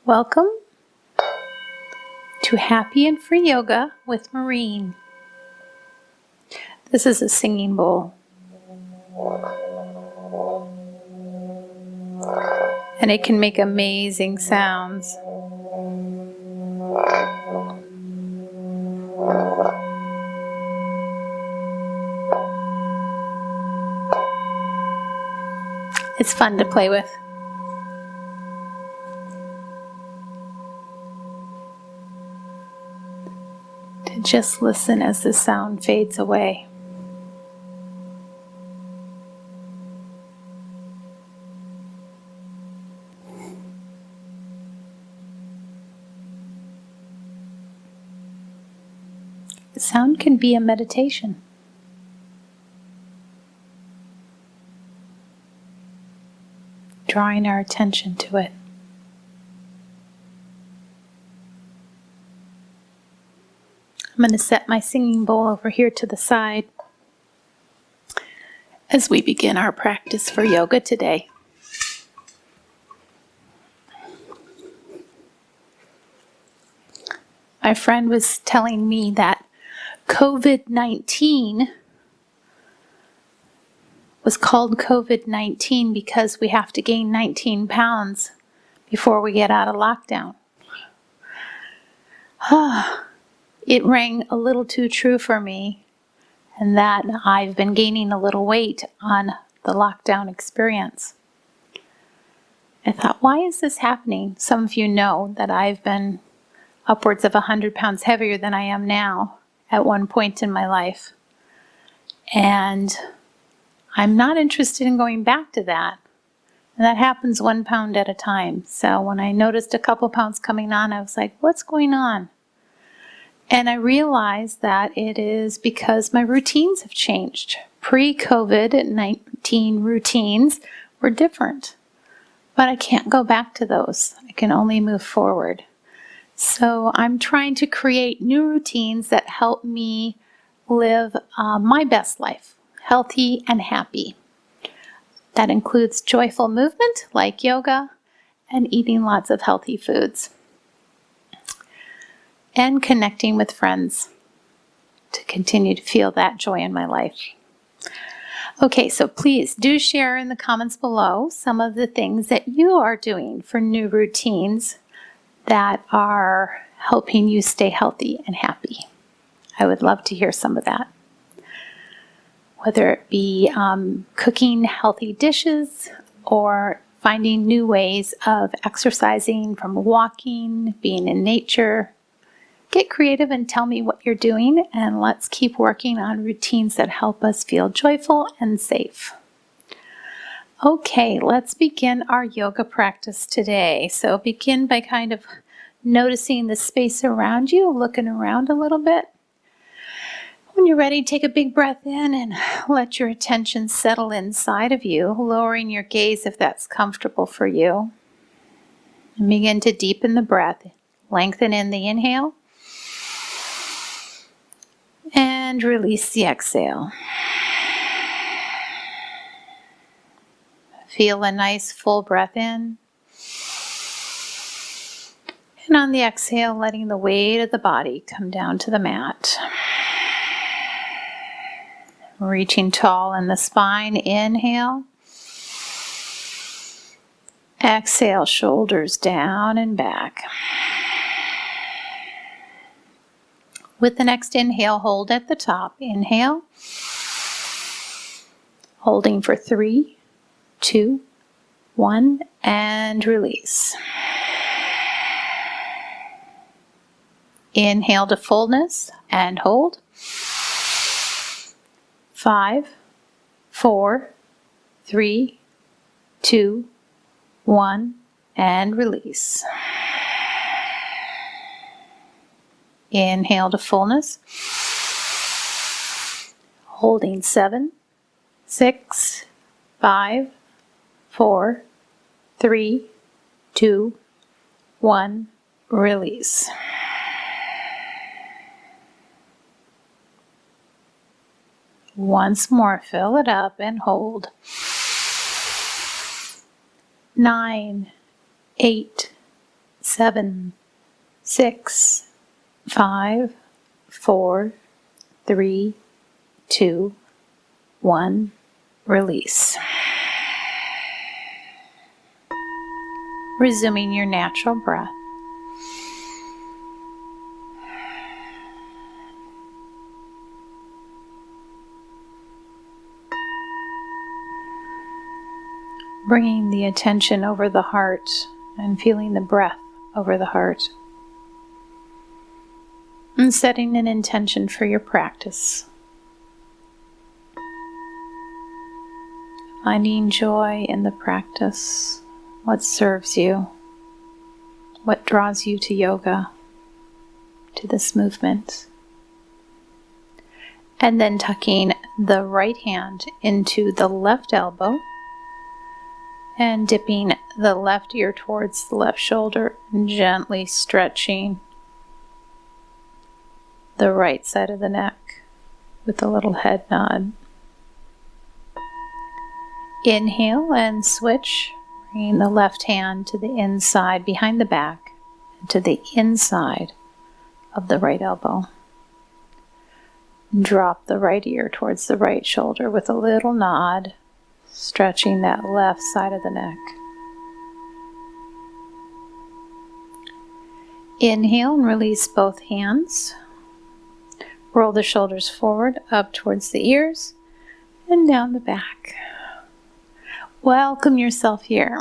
Welcome to Happy and Free Yoga with Maureen. This is a singing bowl. And it can make amazing sounds. It's fun to play with. To just listen as the sound fades away. The sound can be a meditation. Drawing our attention to it. I'm going to set my singing bowl over here to the side as we begin our practice for yoga today. My friend was telling me that COVID-19 was called COVID-19 because we have to gain 19 pounds before we get out of lockdown. It rang a little too true for me, and that I've been gaining a little weight on the lockdown experience. I thought, why is this happening? Some of you know that I've been upwards of 100 pounds heavier than I am now at one point in my life. And I'm not interested in going back to that. And that happens 1 pound at a time. So when I noticed a couple pounds coming on, I was like, what's going on? And I realized that it is because my routines have changed. Pre-COVID-19 routines were different. But I can't go back to those. I can only move forward. So I'm trying to create new routines that help me live my best life, healthy and happy. That includes joyful movement like yoga and eating lots of healthy foods. And connecting with friends to continue to feel that joy in my life. Okay, so please do share in the comments below some of the things that you are doing for new routines that are helping you stay healthy and happy. I would love to hear some of that. Whether it be cooking healthy dishes or finding new ways of exercising, from walking, being in nature. Get creative and tell me what you're doing, and let's keep working on routines that help us feel joyful and safe. Okay, let's begin our yoga practice today. So begin by kind of noticing the space around you, looking around a little bit. When you're ready, take a big breath in and let your attention settle inside of you, lowering your gaze if that's comfortable for you. And begin to deepen the breath. Lengthen in the inhale. And release the exhale. Feel a nice full breath in. And on the exhale, letting the weight of the body come down to the mat. Reaching tall in the spine, inhale. Exhale, shoulders down and back. With the next inhale, hold at the top. Inhale. Holding for 3, 2, 1, and release. Inhale to fullness and hold. 5, 4, 3, 2, 1, and release. Inhale to fullness. Holding 7, 6, 5, 4, 3, 2, 1, release. Once more, fill it up and hold. 9, 8, 7, 6, 5, 4, 3, 2, 1. Release. Resuming your natural breath. Bringing the attention over the heart and feeling the breath over the heart. And setting an intention for your practice. Finding joy in the practice, what serves you, what draws you to yoga, to this movement. And then tucking the right hand into the left elbow and dipping the left ear towards the left shoulder and gently stretching the right side of the neck with a little head nod. Inhale and switch, bringing the left hand to the inside behind the back and to the inside of the right elbow. Drop the right ear towards the right shoulder with a little nod, stretching that left side of the neck. Inhale and release both hands. Roll the shoulders forward, up towards the ears, and down the back. Welcome yourself here.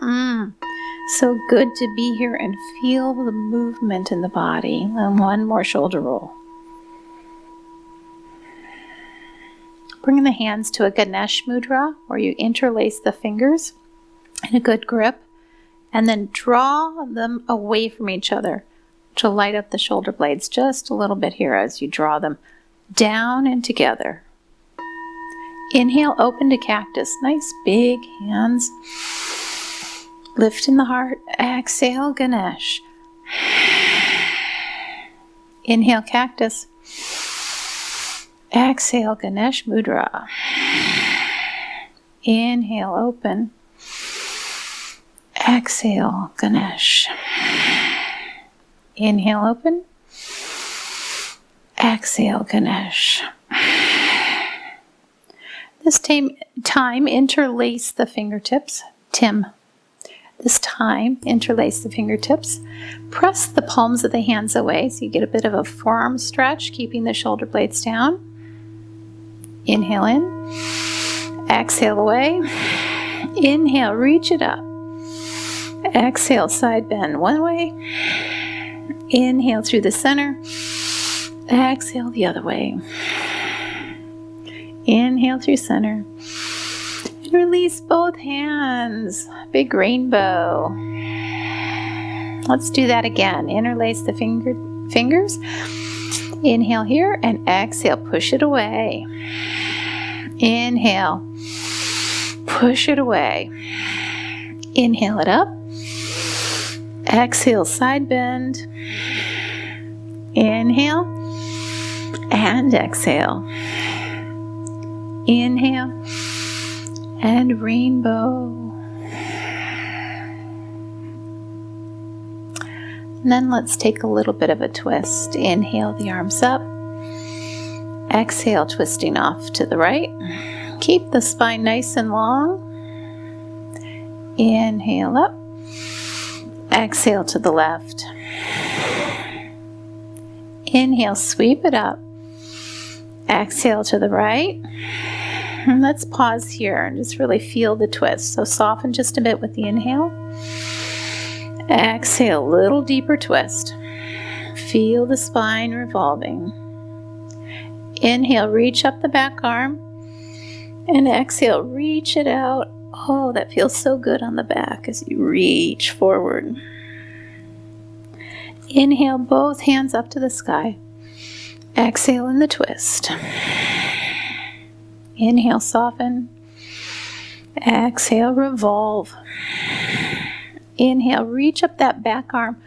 So good to be here and feel the movement in the body. And one more shoulder roll. Bring the hands to a Ganesh mudra, where you interlace the fingers in a good grip, and then draw them away from each other to light up the shoulder blades just a little bit here as you draw them down and together. Inhale, open to cactus. Nice big hands. Lift in the heart. Exhale, Ganesh. Inhale, cactus. Exhale, Ganesh Mudra. Inhale, open. Exhale, Ganesh. Inhale, open. Exhale, Ganesh. This time, interlace the fingertips. This time, interlace the fingertips. Press the palms of the hands away so you get a bit of a forearm stretch, keeping the shoulder blades down. Inhale in. Exhale away. Inhale, reach it up. Exhale, side bend one way. Inhale through the center. Exhale the other way. Inhale through center. And release both hands. Big rainbow. Let's do that again. Interlace the fingers. Inhale here and exhale. Push it away. Inhale. Push it away. Inhale it up. Exhale, side bend. Inhale and exhale. Inhale and rainbow. And then let's take a little bit of a twist. Inhale the arms up. Exhale, twisting off to the right. Keep the spine nice and long. Inhale up. Exhale to the left. Inhale, sweep it up. Exhale to the right. And let's pause here and just really feel the twist. So soften just a bit with the inhale. Exhale, a little deeper twist. Feel the spine revolving. Inhale, reach up the back arm. And exhale, reach it out. Oh, that feels so good on the back as you reach forward. Inhale, both hands up to the sky. Exhale in the twist. Inhale, soften. Exhale, revolve. Inhale, reach up that back arm.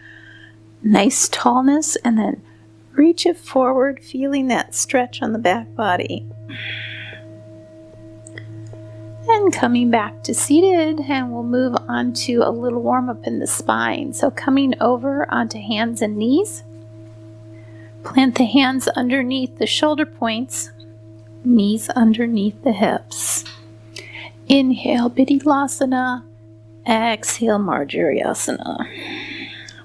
Nice tallness, and then reach it forward, feeling that stretch on the back body. And coming back to seated, and we'll move on to a little warm up in the spine. So coming over onto hands and knees. Plant the hands underneath the shoulder points, knees underneath the hips. Inhale, Pidilasana. Exhale, Marjariasana.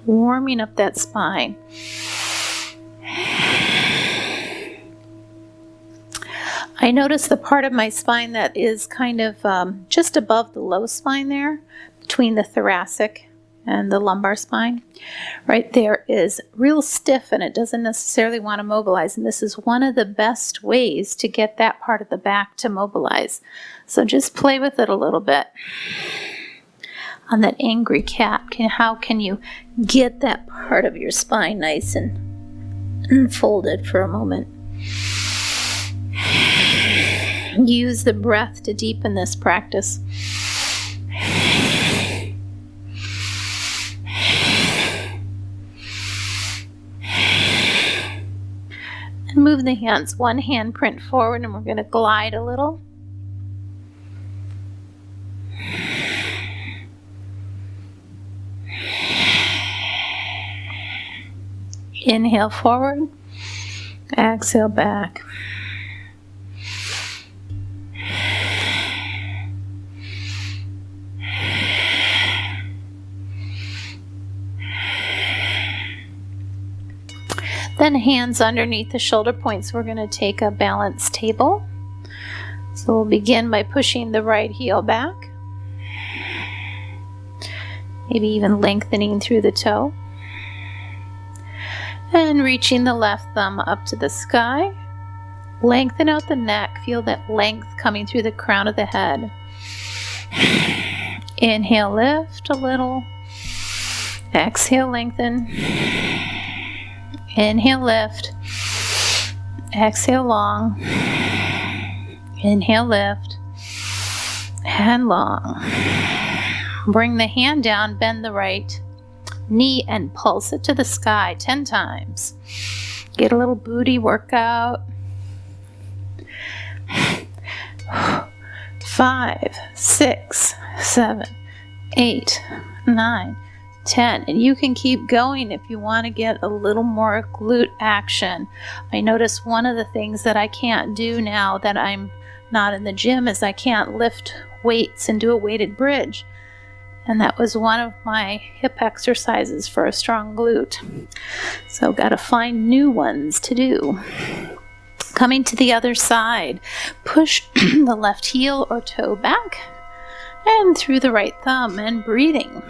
Warming up that spine. I notice the part of my spine that is kind of just above the low spine there, between the thoracic and the lumbar spine. Right there is real stiff and it doesn't necessarily want to mobilize. And this is one of the best ways to get that part of the back to mobilize. So just play with it a little bit. On that angry cat, how can you get that part of your spine nice and unfolded for a moment? Use the breath to deepen this practice. And move the hands, one hand print forward, and we're going to glide a little. Inhale forward, exhale back. Then hands underneath the shoulder points. We're going to take a balanced table. So we'll begin by pushing the right heel back. Maybe even lengthening through the toe. And reaching the left thumb up to the sky. Lengthen out the neck. Feel that length coming through the crown of the head. Inhale, lift a little. Exhale, lengthen. Inhale, lift. Exhale, long. Inhale, lift. And long. Bring the hand down, bend the right knee and pulse it to the sky 10 times. Get a little booty workout. 5, 6, 7, 8, 9, 10. And you can keep going if you want to get a little more glute action. I notice one of the things that I can't do now that I'm not in the gym is I can't lift weights and do a weighted bridge. And that was one of my hip exercises for a strong glute. So got to find new ones to do. Coming to the other side, push the left heel or toe back and through the right thumb and breathing.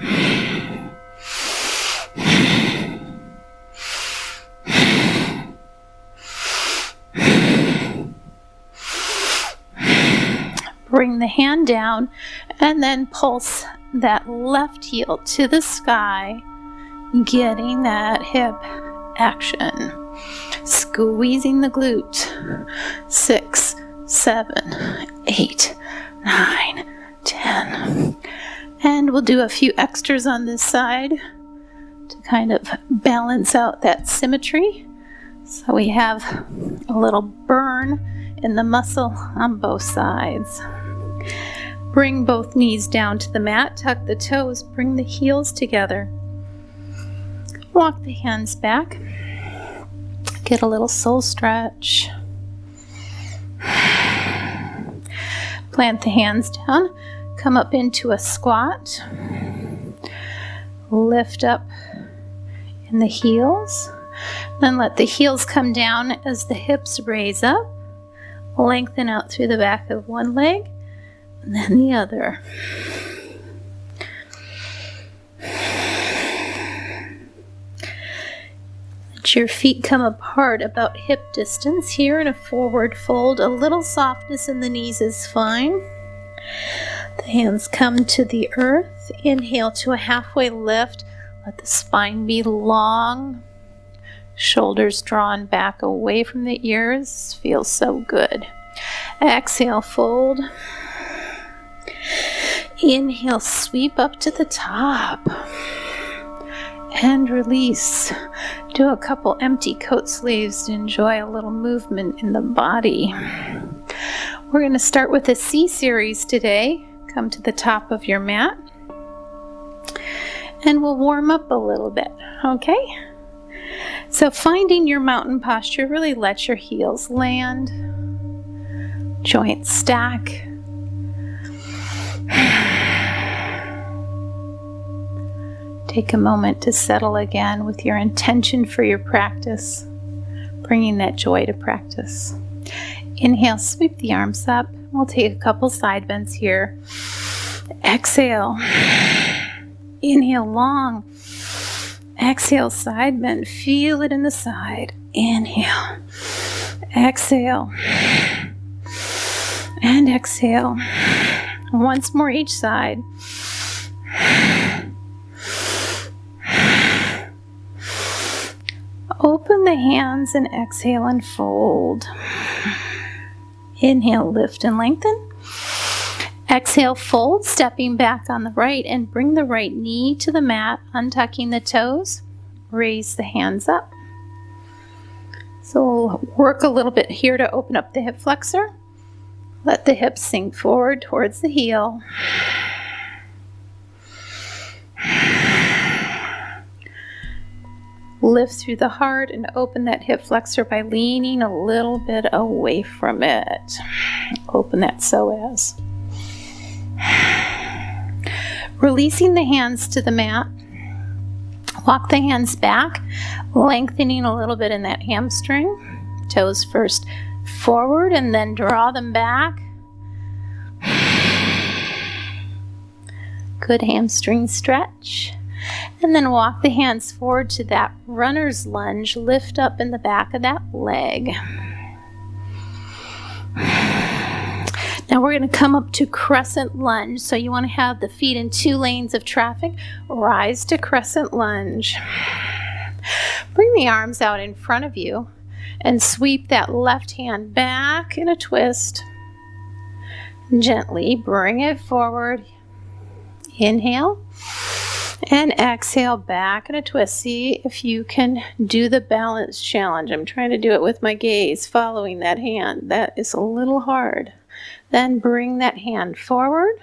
Bring the hand down and then pulse that left heel to the sky, getting that hip action. Squeezing the glute. 6, 7, 8, 9, 10. And we'll do a few extras on this side to kind of balance out that symmetry. So we have a little burn in the muscle on both sides. Bring both knees down to the mat, tuck the toes, bring the heels together. Walk the hands back. Get a little soul stretch. Plant the hands down. Come up into a squat. Lift up in the heels. Then let the heels come down as the hips raise up. Lengthen out through the back of one leg. And then the other. Let your feet come apart about hip distance here in a forward fold. A little softness in the knees is fine. The hands come to the earth. Inhale to a halfway lift. Let the spine be long. Shoulders drawn back away from the ears. Feels so good. Exhale, fold. Inhale, sweep up to the top. And release. Do a couple empty coat sleeves to enjoy a little movement in the body. We're going to start with a C series today. Come to the top of your mat. And we'll warm up a little bit, okay? So finding your mountain posture, really let your heels land, joints stack. Take a moment to settle again with your intention for your practice, bringing that joy to practice. Inhale, sweep the arms up. We'll take a couple side bends here. Exhale. Inhale, long. Exhale, side bend. Feel it in the side. Inhale. Exhale. And exhale. Once more each side. Open the hands and exhale and fold. Inhale, lift and lengthen. Exhale, fold, stepping back on the right and bring the right knee to the mat, untucking the toes. Raise the hands up. So we'll work a little bit here to open up the hip flexor. Let the hips sink forward towards the heel. Lift through the heart and open that hip flexor by leaning a little bit away from it. Open that psoas. Releasing the hands to the mat. Walk the hands back, lengthening a little bit in that hamstring. Toes first forward and then draw them back. Good hamstring stretch. And then walk the hands forward to that runner's lunge. Lift up in the back of that leg. Now we're going to come up to Crescent Lunge. So you want to have the feet in 2 lanes of traffic. Rise to Crescent Lunge. Bring the arms out in front of you and sweep that left hand back in a twist. Gently bring it forward. Inhale. And exhale, back in a twist. See if you can do the balance challenge. I'm trying to do it with my gaze, following that hand. That is a little hard. Then bring that hand forward.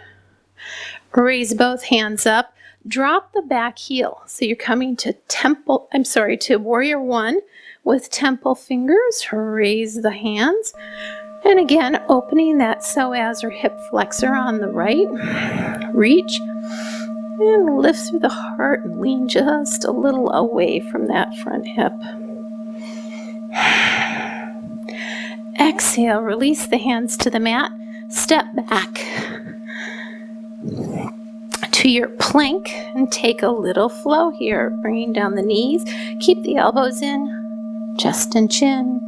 Raise both hands up. Drop the back heel. So you're coming to to warrior 1 with temple fingers. Raise the hands. And again, opening that psoas or hip flexor on the right. Reach. And lift through the heart and lean just a little away from that front hip. Exhale, release the hands to the mat. Step back to your plank and take a little flow here. Bringing down the knees. Keep the elbows in, chest and chin.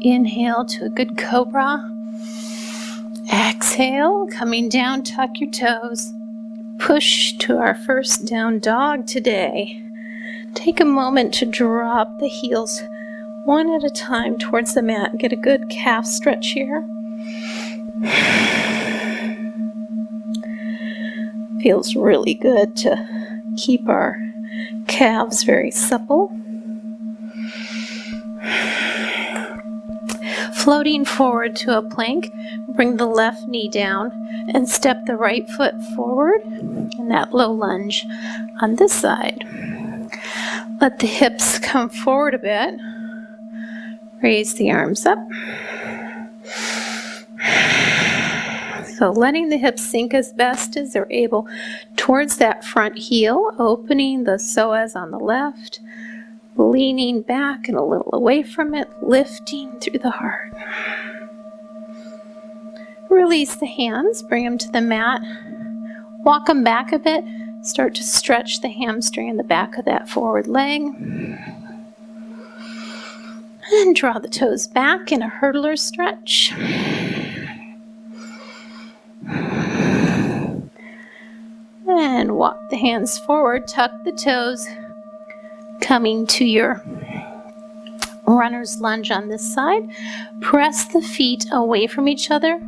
Inhale to a good cobra. Exhale, coming down, tuck your toes. Push to our first down dog today. Take a moment to drop the heels one at a time towards the mat. Get a good calf stretch here. Feels really good to keep our calves very supple. Floating forward to a plank, bring the left knee down and step the right foot forward in that low lunge on this side. Let the hips come forward a bit. Raise the arms up. So letting the hips sink as best as they're able towards that front heel, opening the psoas on the left, leaning back and a little away from it, lifting through the heart. Release the hands, bring them to the mat, walk them back a bit, start to stretch the hamstring in the back of that forward leg. And draw the toes back in a hurdler stretch. And walk the hands forward, tuck the toes, coming to your runner's lunge on this side. Press the feet away from each other.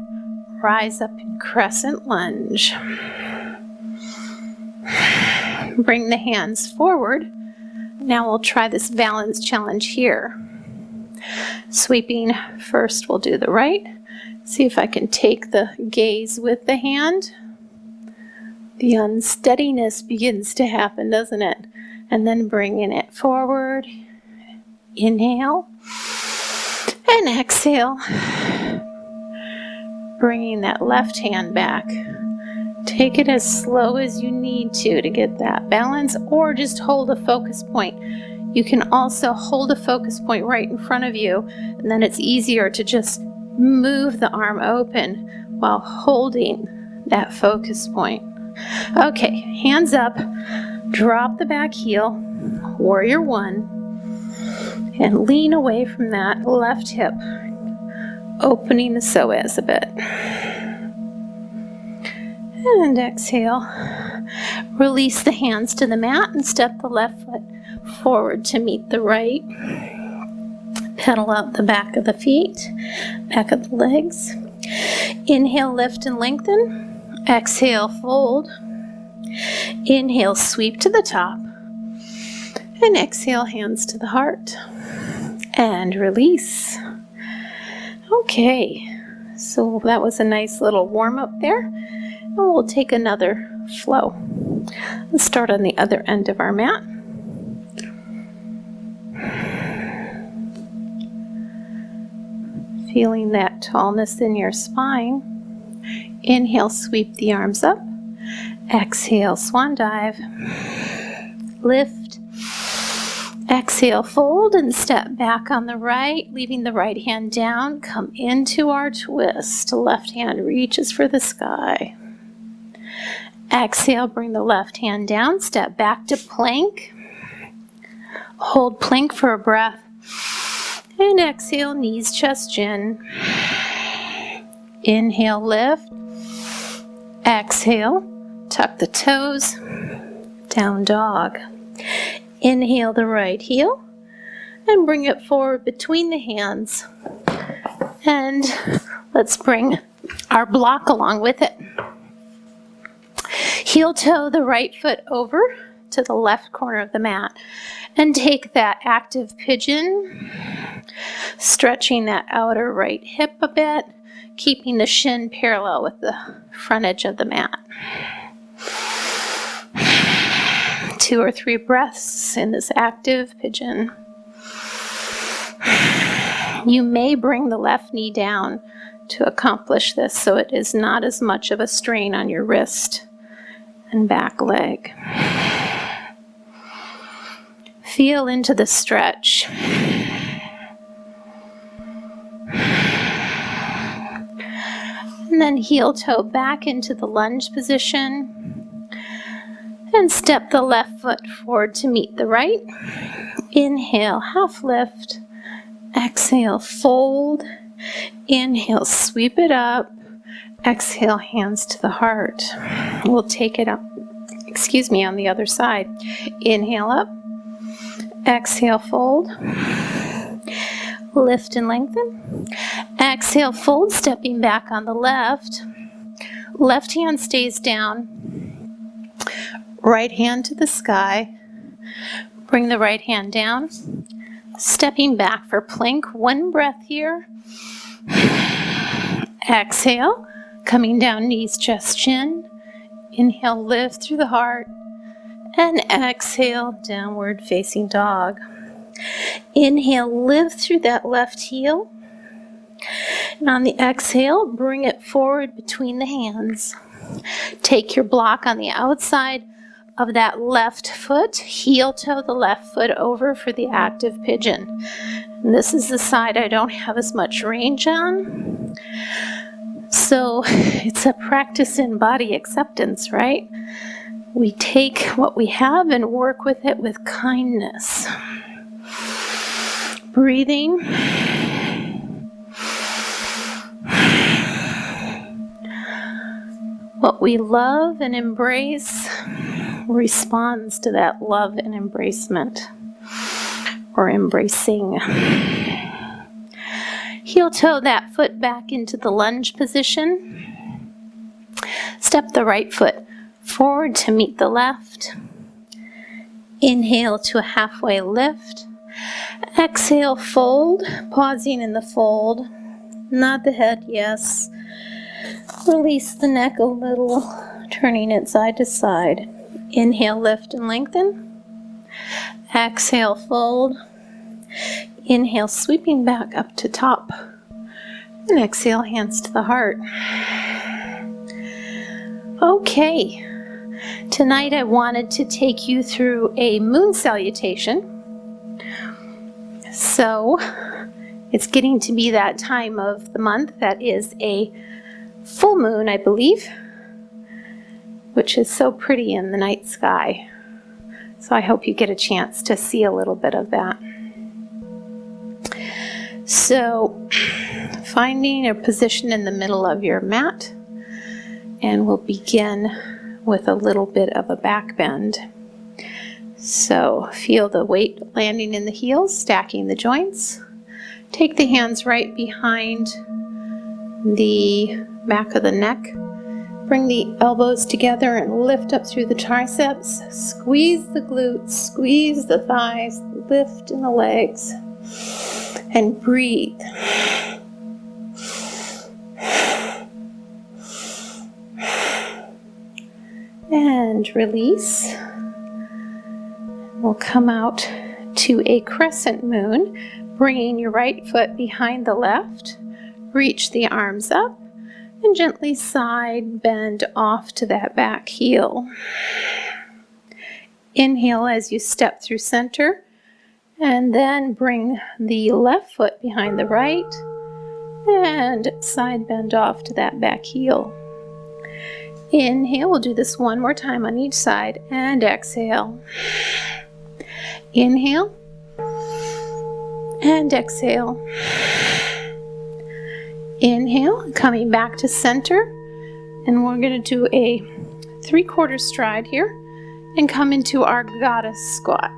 Rise up in Crescent Lunge. Bring the hands forward. Now we'll try this balance challenge here. Sweeping first, we'll do the right. See if I can take the gaze with the hand. The unsteadiness begins to happen, doesn't it? And then bringing it forward. Inhale. And exhale. Bringing that left hand back. Take it as slow as you need to get that balance, or just hold a focus point. You can also hold a focus point right in front of you, and then it's easier to just move the arm open while holding that focus point. Okay, hands up, drop the back heel, warrior one, and lean away from that left hip, opening the psoas a bit. And exhale. Release the hands to the mat and step the left foot forward to meet the right. Pedal out the back of the feet, back of the legs. Inhale, lift and lengthen. Exhale, fold. Inhale, sweep to the top. And exhale, hands to the heart. And release. Okay, so that was a nice little warm up there. And we'll take another flow. Let's start on the other end of our mat. Feeling that tallness in your spine. Inhale, sweep the arms up. Exhale, swan dive. Lift. Exhale, fold and step back on the right, leaving the right hand down. Come into our twist. Left hand reaches for the sky. Exhale, bring the left hand down. Step back to plank. Hold plank for a breath. And exhale, knees, chest, chin. Inhale, lift. Exhale, tuck the toes. Down dog. Inhale the right heel and bring it forward between the hands. And let's bring our block along with it. Heel toe the right foot over to the left corner of the mat and take that active pigeon, stretching that outer right hip a bit, keeping the shin parallel with the front edge of the mat. 2 or 3 breaths in this active pigeon. You may bring the left knee down to accomplish this so it is not as much of a strain on your wrist and back leg. Feel into the stretch. And then heel toe back into the lunge position. And step the left foot forward to meet the right. Inhale, half lift. Exhale, fold. Inhale, sweep it up. Exhale, hands to the heart. We'll take it up, on the other side. Inhale up. Exhale, fold. Lift and lengthen. Exhale, fold, stepping back on the left. Left hand stays down. Right hand to the sky. Bring the right hand down. Stepping back for plank. 1 breath here. Exhale. Coming down, knees, chest, chin. Inhale, lift through the heart. And exhale, downward facing dog. Inhale, lift through that left heel. And on the exhale, bring it forward between the hands. Take your block on the outside of that left foot, heel toe the left foot over for the active pigeon. And this is the side I don't have as much range on. So it's a practice in body acceptance, right? We take what we have and work with it with kindness. Breathing. What we love and embrace responds to that love and embracement, or embracing. Heel toe that foot back into the lunge position. Step the right foot forward to meet the left. Inhale to a halfway lift. Exhale, fold, pausing in the fold. Nod the head, yes. Release the neck a little, turning it side to side. Inhale, lift and lengthen. Exhale, fold. Inhale, sweeping back up to top. And exhale, hands to the heart. Okay. Tonight I wanted to take you through a moon salutation. So it's getting to be that time of the month that is a full moon, I believe, which is so pretty in the night sky. So I hope you get a chance to see a little bit of that. So finding a position in the middle of your mat, and we'll begin with a little bit of a back bend. So feel the weight landing in the heels, stacking the joints. Take the hands right behind the back of the neck. Bring the elbows together and lift up through the triceps. Squeeze the glutes, squeeze the thighs, lift in the legs, and breathe. And release. We'll come out to a crescent moon, bringing your right foot behind the left. Reach the arms up and gently side bend off to that back heel. Inhale as you step through center, and then bring the left foot behind the right and side bend off to that back heel. Inhale, we'll do this one more time on each side, and exhale. Inhale and exhale. Inhale, coming back to center, and we're going to do a 3/4 stride here and come into our goddess squat.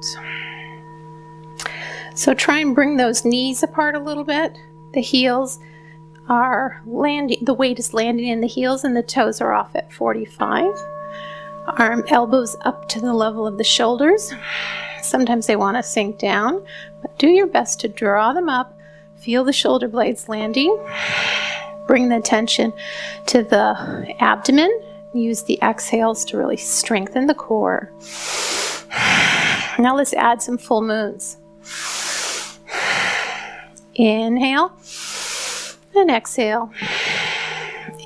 So try and bring those knees apart a little bit. The heels are landing, the weight is landing in the heels and the toes are off at 45. Elbows up to the level of the shoulders. Sometimes they want to sink down, but do your best to draw them up. Feel the shoulder blades landing. Bring the attention to the abdomen. Use the exhales to really strengthen the core. Now let's add some full moons. Inhale and exhale.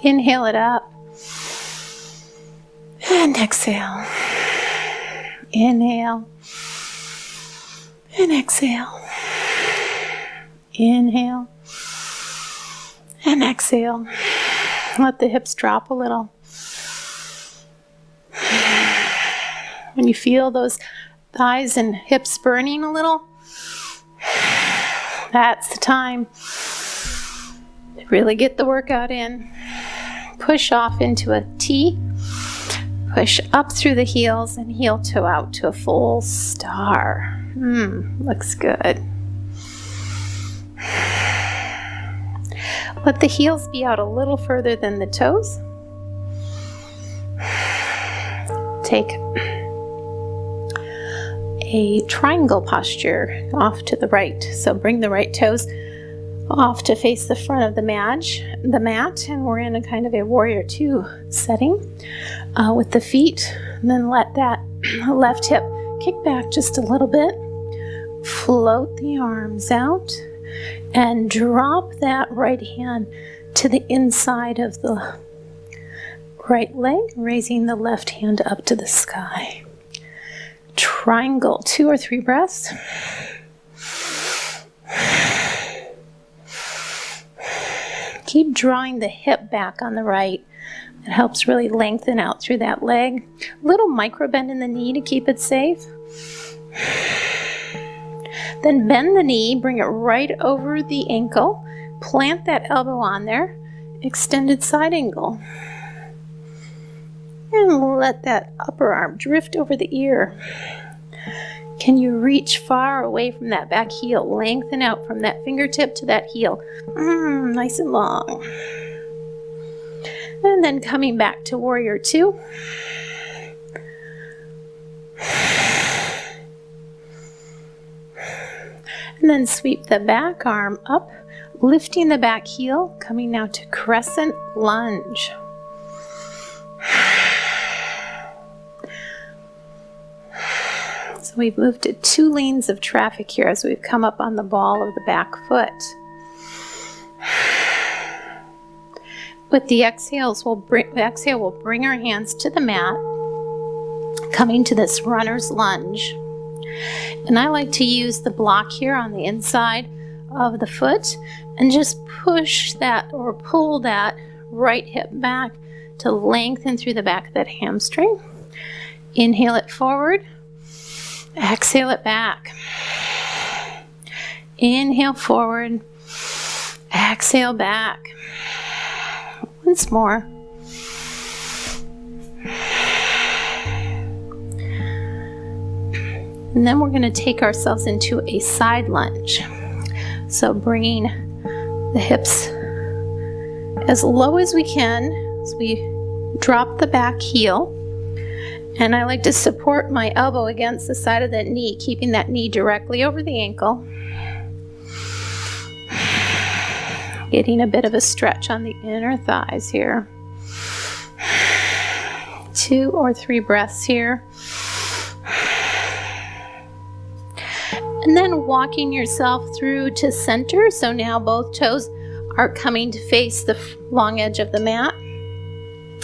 Inhale it up. And exhale. Inhale. And exhale. Inhale. And exhale. Let the hips drop a little. When you feel those thighs and hips burning a little, that's the time to really get the workout in. Push off into a T. Push up through the heels and heel toe out to a full star. Looks good. Let the heels be out a little further than the toes. Take a triangle posture off to the right. So bring the right toes off to face the front of the mat, and we're in a kind of a warrior 2 setting with the feet. And then let that left hip kick back just a little bit. Float the arms out and drop that right hand to the inside of the right leg, raising the left hand up to the sky. Triangle, 2 or 3 breaths. Keep drawing the hip back on the right. It helps really lengthen out through that leg. Little micro bend in the knee to keep it safe. Then bend the knee, bring it right over the ankle. Plant that elbow on there. Extended side angle. And let that upper arm drift over the ear. Can you reach far away from that back heel? Lengthen out from that fingertip to that heel. Nice and long. And then coming back to warrior 2. And And then sweep the back arm up, lifting the back heel, coming now to Crescent Lunge. So we've moved to 2 lanes of traffic here as we've come up on the ball of the back foot. With the exhale, we'll bring our hands to the mat, coming to this runner's lunge. And I like to use the block here on the inside of the foot and just push that or pull that right hip back to lengthen through the back of that hamstring. Inhale it forward, exhale it back. Inhale forward, exhale back. Once more. And then we're going to take ourselves into a side lunge. So bringing the hips as low as we can as we drop the back heel. And I like to support my elbow against the side of that knee, keeping that knee directly over the ankle. Getting a bit of a stretch on the inner thighs here. 2 or 3 breaths here. And then walking yourself through to center. So now both toes are coming to face the long edge of the mat.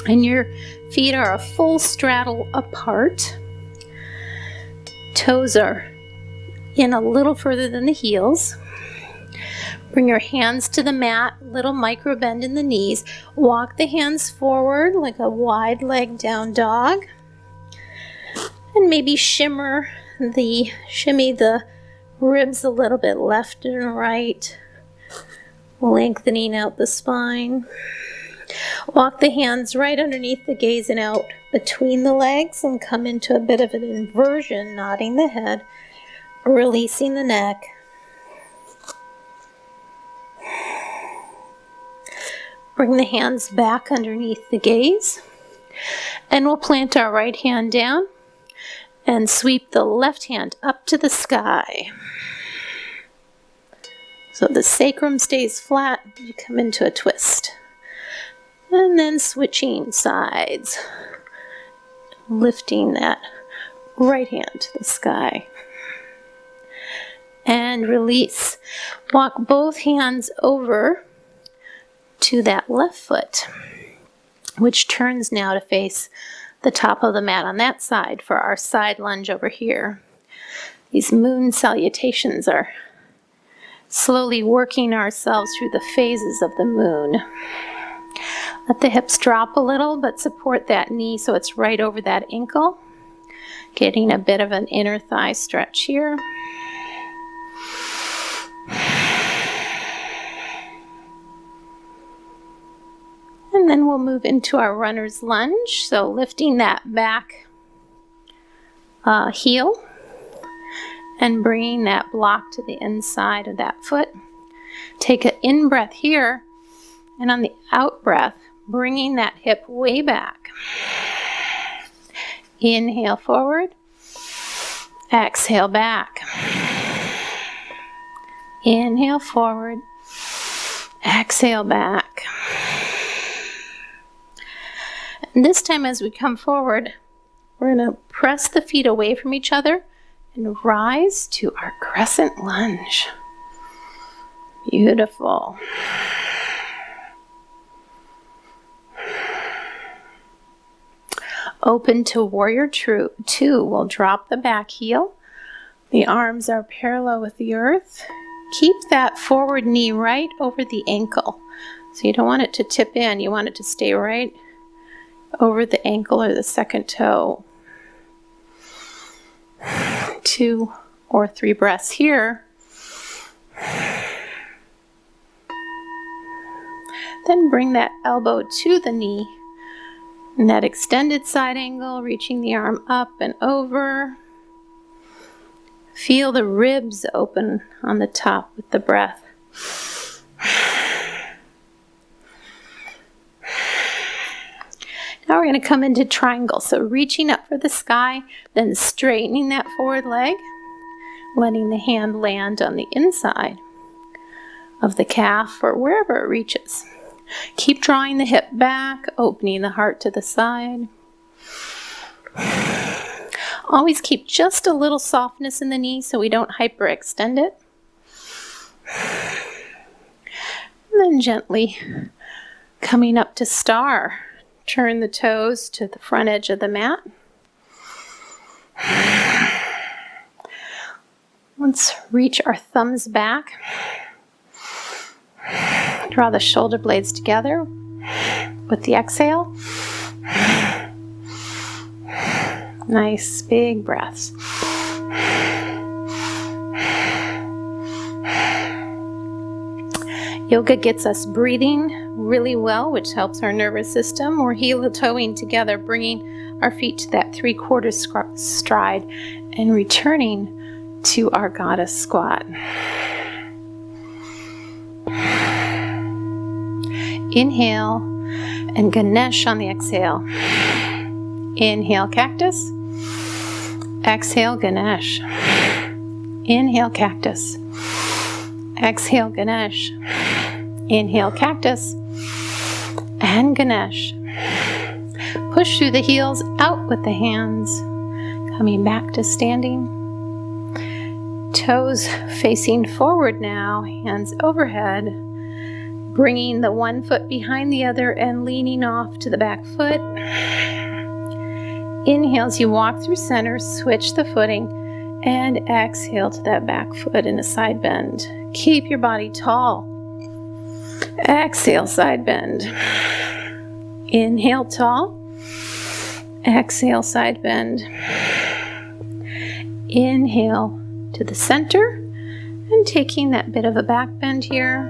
And your feet are a full straddle apart. Toes are in a little further than the heels. Bring your hands to the mat, little micro bend in the knees. Walk the hands forward like a wide leg down dog. And maybe shimmy the ribs a little bit left and right, lengthening out the spine. Walk the hands right underneath the gaze and out between the legs and come into a bit of an inversion, nodding the head, releasing the neck. Bring the hands back underneath the gaze, and we'll plant our right hand down and sweep the left hand up to the sky. So the sacrum stays flat, you come into a twist. And then switching sides, lifting that right hand to the sky. And release. Walk both hands over to that left foot, which turns now to face the top of the mat on that side for our side lunge over here. These moon salutations are slowly working ourselves through the phases of the moon. Let the hips drop a little, but support that knee so it's right over that ankle. Getting a bit of an inner thigh stretch here. And then we'll move into our runner's lunge. So lifting that back heel and bringing that block to the inside of that foot. Take an in-breath here, and on the out-breath, bringing that hip way back. Inhale forward, exhale back. Inhale forward, exhale back. And this time as we come forward, we're going to press the feet away from each other and rise to our Crescent Lunge. Beautiful. Open to Warrior Two. We'll drop the back heel. The arms are parallel with the earth. Keep that forward knee right over the ankle. So you don't want it to tip in. You want it to stay right over the ankle or the second toe. 2 or 3 breaths here. Then bring that elbow to the knee. And that extended side angle, reaching the arm up and over. Feel the ribs open on the top with the breath. Now we're going to come into triangle. So reaching up for the sky, then straightening that forward leg. letting the hand land on the inside of the calf or wherever it reaches. Keep drawing the hip back, opening the heart to the side. Always keep just a little softness in the knee so we don't hyperextend it. And then gently coming up to star. Turn the toes to the front edge of the mat. Let's reach our thumbs back. Draw the shoulder blades together with the exhale. Nice big breaths. Yoga gets us breathing really well, which helps our nervous system. We're heel-toeing together, bringing our feet to that 3/4 stride and returning to our goddess squat. Inhale and Ganesh on the exhale. Inhale, cactus. Exhale, Ganesh. Inhale, cactus. Exhale, Ganesh. Inhale, cactus. And Ganesh. Push through the heels, out with the hands. Coming back to standing. Toes facing forward now, hands overhead. Bringing the one foot behind the other and leaning off to the back foot. Inhale as you walk through center, switch the footing, and exhale to that back foot in a side bend. Keep your body tall. Exhale, side bend. Inhale, tall. Exhale, side bend. Inhale to the center, and taking that bit of a back bend here.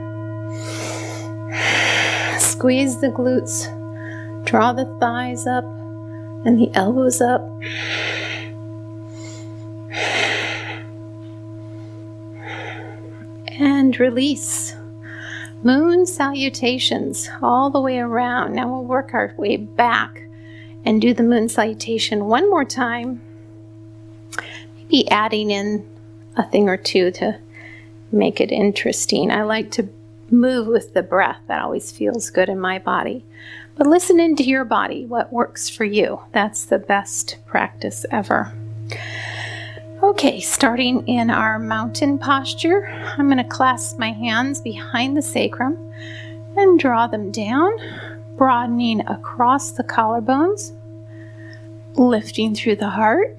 Squeeze the glutes, draw the thighs up and the elbows up. And release. Moon salutations all the way around. Now we'll work our way back and do the moon salutation one more time. Maybe adding in a thing or two to make it interesting. I like to move with the breath. That always feels good in my body. But listen into your body, what works for you. That's the best practice ever. Okay, starting in our mountain posture, I'm going to clasp my hands behind the sacrum and draw them down, broadening across the collarbones, lifting through the heart.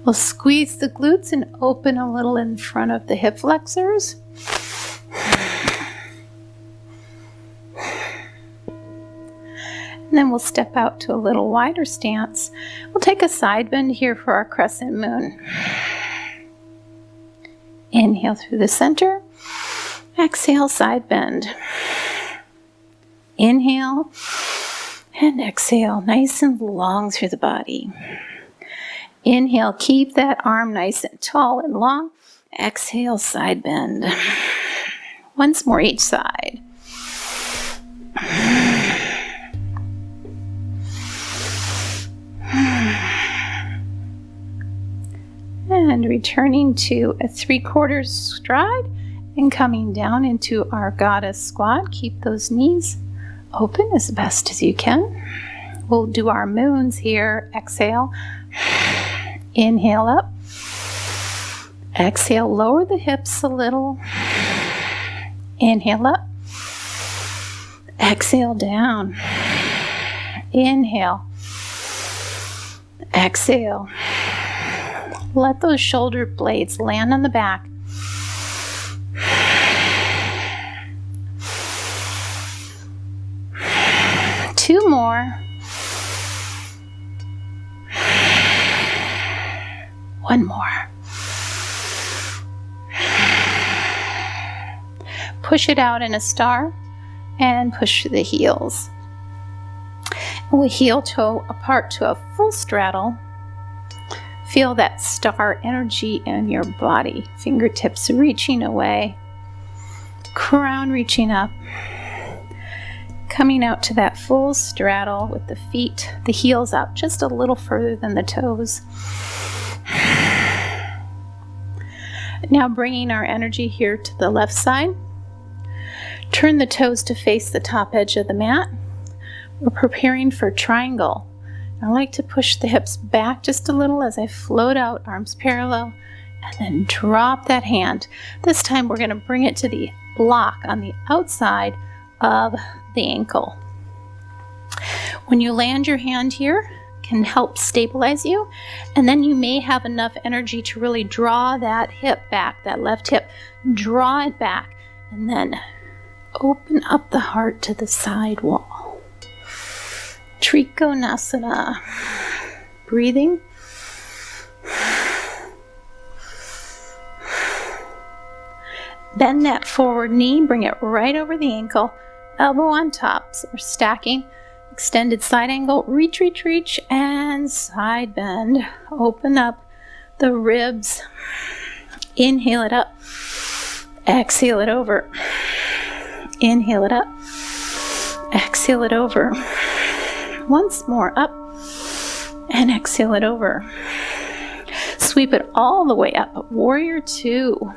We'll squeeze the glutes and open a little in front of the hip flexors. And then we'll step out to a little wider stance. We'll take a side bend here for our Crescent Moon. Inhale through the center. Exhale, side bend. Inhale and exhale, nice and long through the body. Inhale, keep that arm nice and tall and long. Exhale, side bend. Once more each side. And returning to a 3/4 stride and coming down into our goddess squat. Keep those knees open as best as you can. We'll do our moons here. Exhale. Inhale up. Exhale, lower the hips a little. Inhale up. Exhale down. Inhale. Exhale. Let those shoulder blades land on the back. Two more. One more. Push it out in a star and push the heels. We heel toe apart to a full straddle. Feel that star energy in your body. Fingertips reaching away. Crown reaching up. Coming out to that full straddle with the feet, the heels out just a little further than the toes. Now bringing our energy here to the left side. Turn the toes to face the top edge of the mat. We're preparing for triangle. I like to push the hips back just a little as I float out, arms parallel, and then drop that hand. This time we're going to bring it to the block on the outside of the ankle. When you land your hand here, can help stabilize you, and then you may have enough energy to really draw that hip back, that left hip, draw it back, and then open up the heart to the side wall. Trikonasana. Breathing. Bend that forward knee, bring it right over the ankle, elbow on top, so we're stacking. Extended side angle, reach, reach, reach, and side bend. Open up the ribs. Inhale it up. Exhale it over. Inhale it up. Exhale it over. Once more, up. And exhale it over. Sweep it all the way up. Warrior two.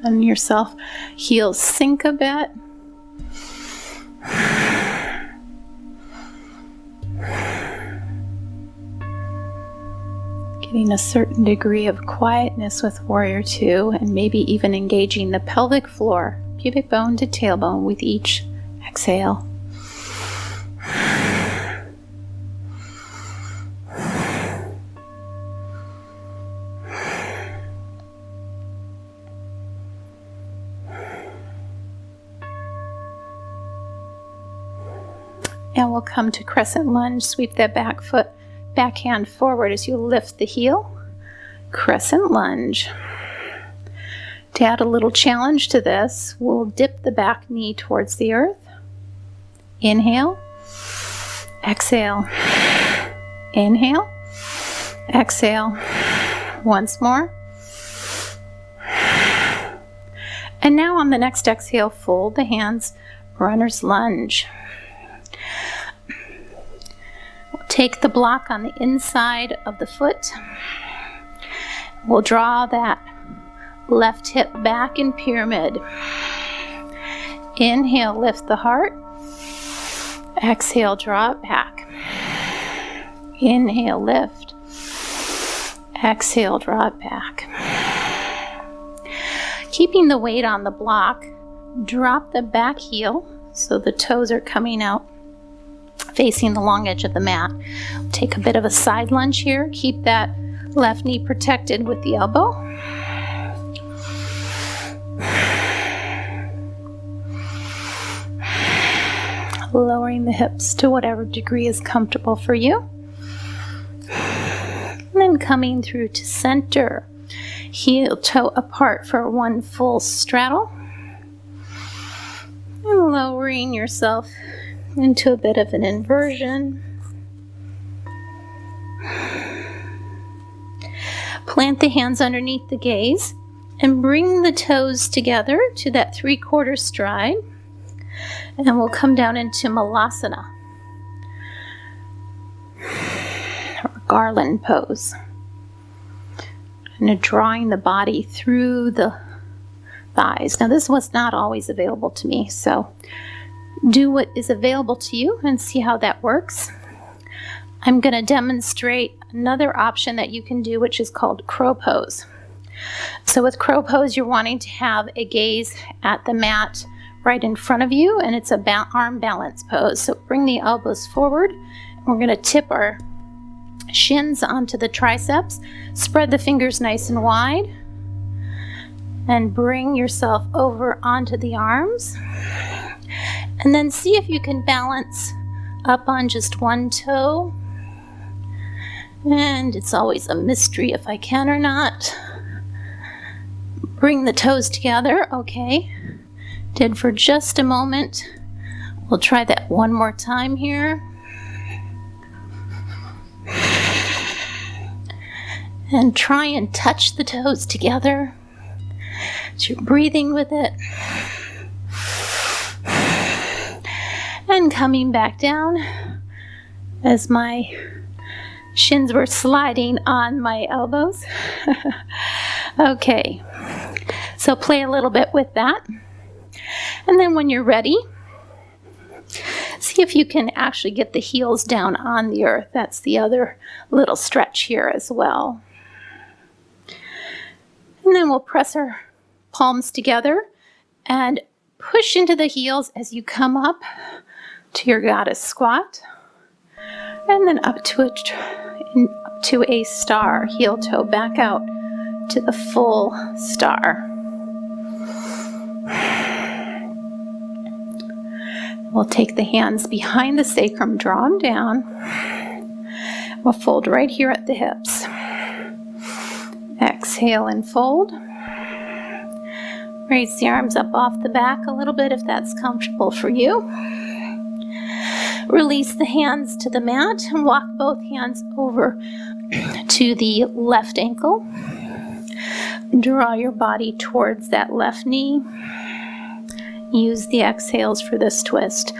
And yourself, heels sink a bit. Getting a certain degree of quietness with warrior two, and maybe even engaging the pelvic floor, pubic bone to tailbone with each exhale. Now we'll come to Crescent Lunge. Sweep that back foot, back hand forward as you lift the heel. Crescent Lunge. To add a little challenge to this, we'll dip the back knee towards the earth. Inhale. Exhale. Inhale. Exhale. Once more. And now on the next exhale, fold the hands, runner's lunge. Take the block on the inside of the foot. We'll draw that left hip back in pyramid. Inhale, lift the heart. Exhale, draw it back. Inhale, lift. Exhale, draw it back. Keeping the weight on the block, drop the back heel so the toes are coming out, facing the long edge of the mat. Take a bit of a side lunge here. Keep that left knee protected with the elbow. Lowering the hips to whatever degree is comfortable for you. And then coming through to center. Heel toe apart for one full straddle. And lowering yourself into a bit of an inversion. Plant the hands underneath the gaze and bring the toes together to that 3/4 stride. And we'll come down into Malasana, or garland pose. And drawing the body through the thighs. Now this was not always available to me, so do what is available to you and see how that works. I'm going to demonstrate another option that you can do, which is called crow pose. So with crow pose, you're wanting to have a gaze at the mat right in front of you, and it's a arm balance pose. So bring the elbows forward. We're going to tip our shins onto the triceps. Spread the fingers nice and wide. And bring yourself over onto the arms. And then see if you can balance up on just one toe. And it's always a mystery if I can or not. Bring the toes together. Okay. Did for just a moment. We'll try that one more time here. And try and touch the toes together. So you're breathing with it. And coming back down as my Shins were sliding on my elbows. Okay, so play a little bit with that. And then when you're ready, see if you can actually get the heels down on the earth. That's the other little stretch here as well. And then we'll press our palms together and push into the heels as you come up to your goddess squat. And then up to a star, heel toe back out to the full star. We'll take the hands behind the sacrum, draw them down. We'll fold right here at the hips. Exhale and fold. Raise the arms up off the back a little bit if that's comfortable for you. Release the hands to the mat and walk both hands over to the left ankle. Draw your body towards that left knee. Use the exhales for this twist.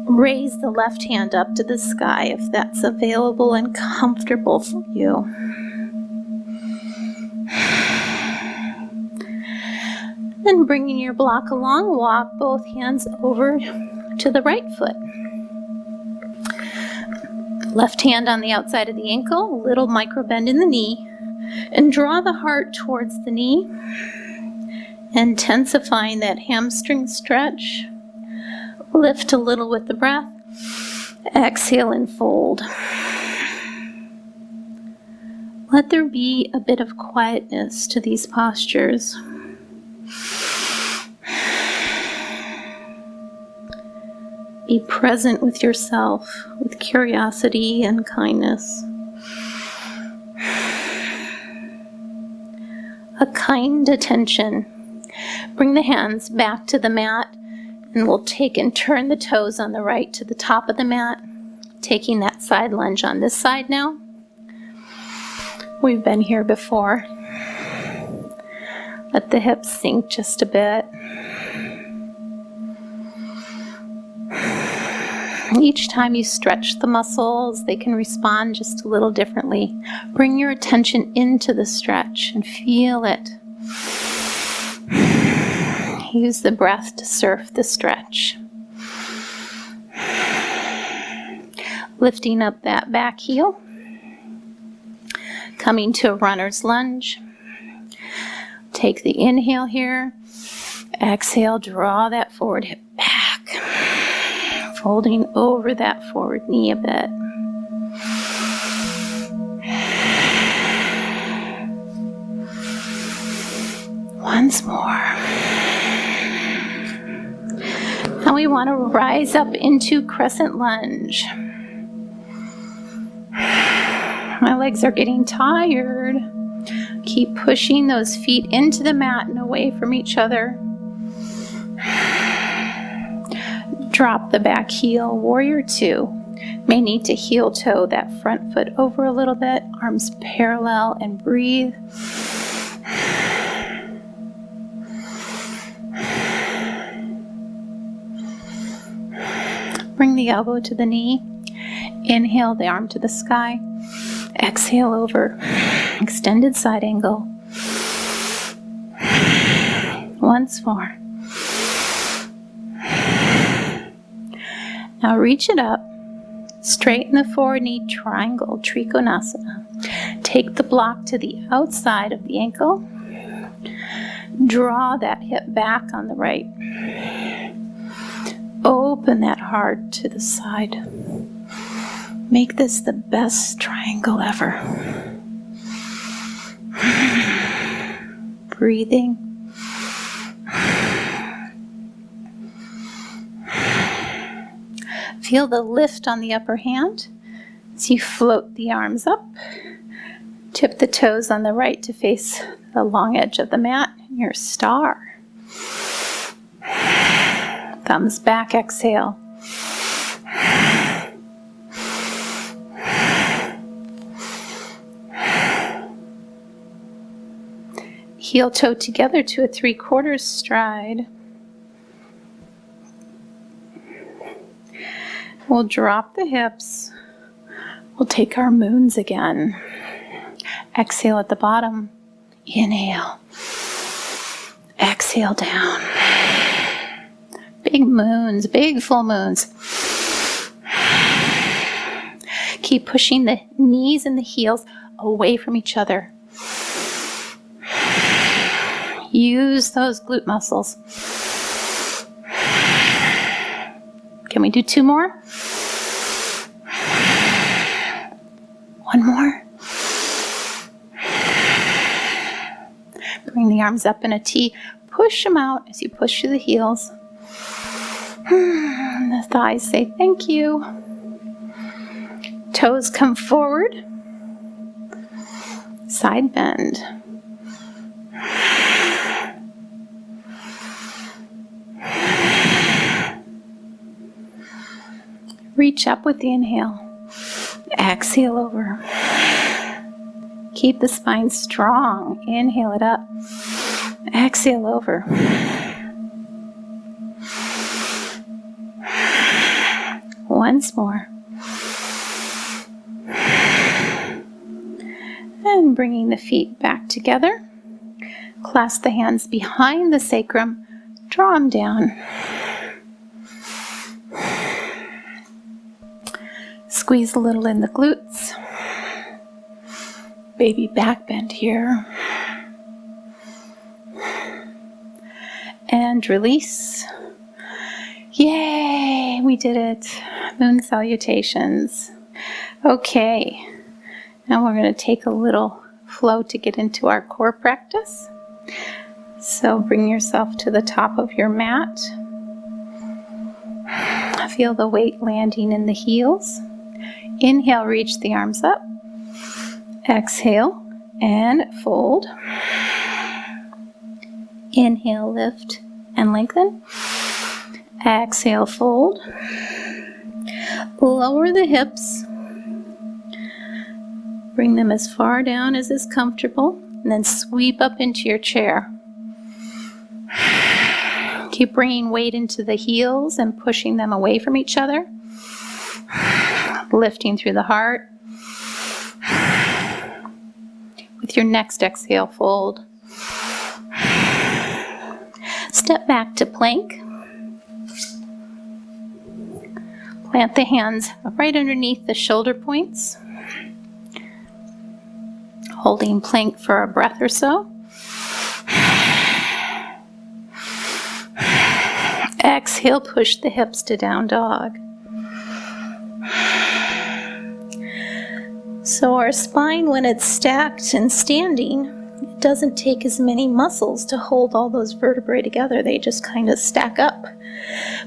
Raise the left hand up to the sky if that's available and comfortable for you. Then bringing your block along, walk both hands over to the right foot. Left hand on the outside of the ankle, a little micro bend in the knee, and draw the heart towards the knee, intensifying that hamstring stretch. Lift a little with the breath. Exhale and fold. Let there be a bit of quietness to these postures. Be present with yourself with curiosity and kindness. A kind attention. Bring the hands back to the mat, and we'll take and turn the toes on the right to the top of the mat, taking that side lunge on this side now. We've been here before. Let the hips sink just a bit. Each time you stretch the muscles, they can respond just a little differently. Bring your attention into the stretch and feel it. Use the breath to surf the stretch. Lifting up that back heel. Coming to a runner's lunge. Take the inhale here. Exhale, draw that forward hip back. Folding over that forward knee a bit. Once more. Now we want to rise up into Crescent Lunge. My legs are getting tired. Keep pushing those feet into the mat and away from each other. Drop the back heel, warrior two. May need to heel toe that front foot over a little bit, arms parallel, and breathe. Bring the elbow to the knee. Inhale the arm to the sky. Exhale over. Extended side angle. Once more. Now reach it up. Straighten the forward knee, triangle, Trikonasana. Take the block to the outside of the ankle. Draw that hip back on the right. Open that heart to the side. Make this the best triangle ever. Breathing. Feel the lift on the upper hand as you float the arms up. Tip the toes on the right to face the long edge of the mat. Your star. Thumbs back, exhale. Heel toe together to a 3/4 stride. We'll drop the hips. We'll take our moons again. Exhale at the bottom. Inhale. Exhale down. Big moons, big full moons. Keep pushing the knees and the heels away from each other. Use those glute muscles. Can we do 2 more? 1 more. Bring the arms up in a T. Push them out as you push through the heels. The thighs say thank you. Toes come forward. Side bend. Reach up with the inhale. Exhale over. Keep the spine strong. Inhale it up. Exhale over. Once more. And bringing the feet back together. Clasp the hands behind the sacrum. Draw them down. Squeeze a little in the glutes. Baby back bend here. And release. Yay, we did it. Moon Salutations. Okay, now we're going to take a little flow to get into our core practice. So bring yourself to the top of your mat. Feel the weight landing in the heels. Inhale, reach the arms up. Exhale and fold. Inhale, lift and lengthen. Exhale, fold. Lower the hips. Bring them as far down as is comfortable, and then sweep up into your chair. Keep bringing weight into the heels and pushing them away from each other. Lifting through the heart. With your next exhale, fold. Step back to plank. Plant the hands right underneath the shoulder points. Holding plank for a breath or so. Exhale, push the hips to down dog. So our spine, when it's stacked and standing, it doesn't take as many muscles to hold all those vertebrae together. They just kind of stack up.